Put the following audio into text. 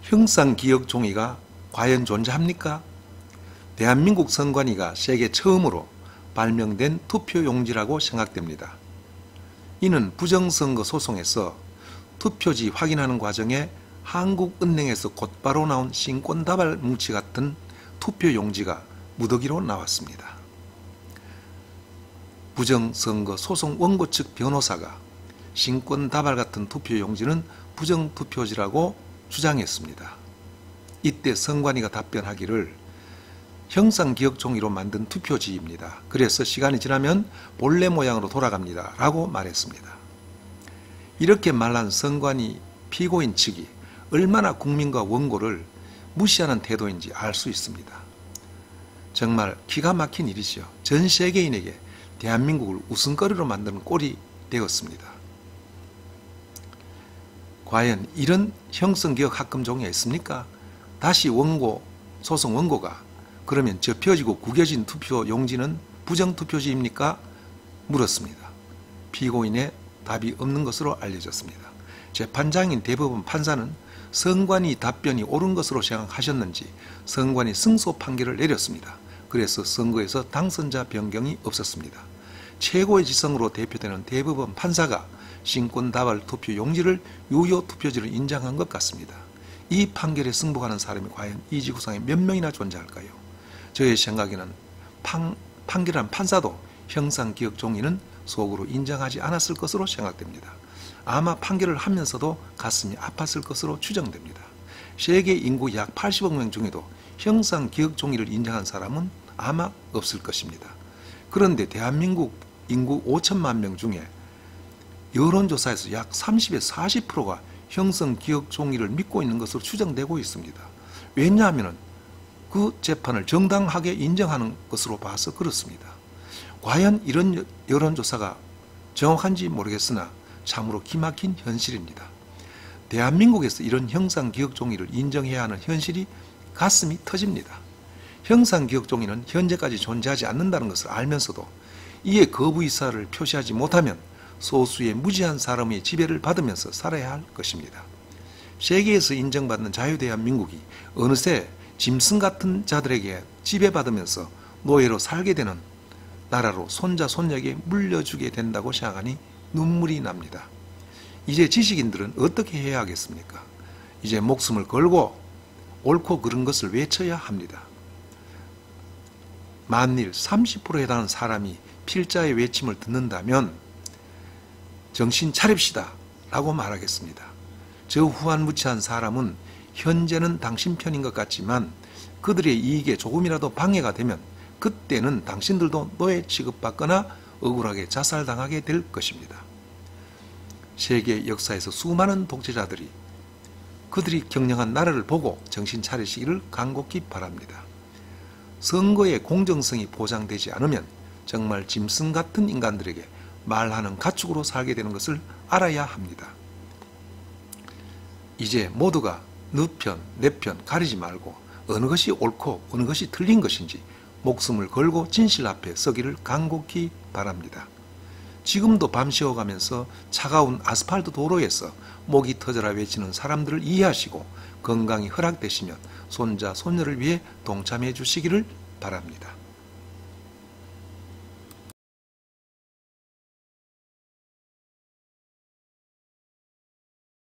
형상기억종이가 과연 존재합니까? 대한민국 선관위가 세계 처음으로 발명된 투표용지라고 생각됩니다. 이는 부정선거 소송에서 투표지 확인하는 과정에 한국은행에서 곧바로 나온 신권다발 뭉치 같은 투표용지가 무더기로 나왔습니다. 부정선거 소송 원고 측 변호사가 신권다발 같은 투표용지는 부정투표지라고 주장했습니다. 이때 선관위가 답변하기를 형상기억종이로 만든 투표지입니다. 그래서 시간이 지나면 본래 모양으로 돌아갑니다. 라고 말했습니다. 이렇게 말한 선관위 피고인 측이 얼마나 국민과 원고를 무시하는 태도인지 알 수 있습니다. 정말 기가 막힌 일이죠. 전 세계인에게 대한민국을 웃음거리로 만드는 꼴이 되었습니다. 과연 이런 형성기억 합금종이가 있습니까? 다시 소송 원고가 그러면 접혀지고 구겨진 투표용지는 부정투표지입니까? 물었습니다. 피고인의 답이 없는 것으로 알려졌습니다. 재판장인 대법원 판사는 선관위 답변이 옳은 것으로 생각하셨는지 선관위 승소 판결을 내렸습니다. 그래서 선거에서 당선자 변경이 없었습니다. 최고의 지성으로 대표되는 대법원 판사가 신권다발 투표용지를 유효투표지로 인정한 것 같습니다. 이 판결에 승복하는 사람이 과연 이 지구상에 몇 명이나 존재할까요? 저의 생각에는 판결한 판사도 형상기억종이는 속으로 인정하지 않았을 것으로 생각됩니다. 아마 판결을 하면서도 가슴이 아팠을 것으로 추정됩니다. 세계 인구 약 80억 명 중에도 형상기억종이를 인정한 사람은 아마 없을 것입니다. 그런데 대한민국 인구 5천만 명 중에 여론조사에서 약 30에서 40%가 형상기억종이를 믿고 있는 것으로 추정되고 있습니다. 왜냐하면 그 재판을 정당하게 인정하는 것으로 봐서 그렇습니다. 과연 이런 여론조사가 정확한지 모르겠으나 참으로 기막힌 현실입니다. 대한민국에서 이런 형상기억종이를 인정해야 하는 현실이 가슴이 터집니다. 형상기억종이는 현재까지 존재하지 않는다는 것을 알면서도 이에 거부의사를 표시하지 못하면 소수의 무지한 사람의 지배를 받으면서 살아야 할 것입니다. 세계에서 인정받는 자유대한민국이 어느새 짐승 같은 자들에게 지배받으면서 노예로 살게 되는 나라로 손자 손녀에게 물려주게 된다고 생각하니 눈물이 납니다. 이제 지식인들은 어떻게 해야 하겠습니까? 이제 목숨을 걸고 옳고 그른 것을 외쳐야 합니다. 만일 30%에 해당하는 사람이 필자의 외침을 듣는다면 정신 차립시다 라고 말하겠습니다. 저 후한무치한 사람은 현재는 당신 편인 것 같지만 그들의 이익에 조금이라도 방해가 되면 그때는 당신들도 노예 취급받거나 억울하게 자살당하게 될 것입니다. 세계 역사에서 수많은 독재자들이 그들이 경영한 나라를 보고 정신 차리시기를 간곡히 바랍니다. 선거의 공정성이 보장되지 않으면 정말 짐승 같은 인간들에게 말하는 가축으로 살게 되는 것을 알아야 합니다. 이제 모두가 너 편, 내 편 가리지 말고 어느 것이 옳고 어느 것이 틀린 것인지 목숨을 걸고 진실 앞에 서기를 간곡히 바랍니다. 지금도 밤 새워가면서 차가운 아스팔트 도로에서 목이 터져라 외치는 사람들을 이해하시고 건강이 허락되시면 손자, 손녀를 위해 동참해 주시기를 바랍니다.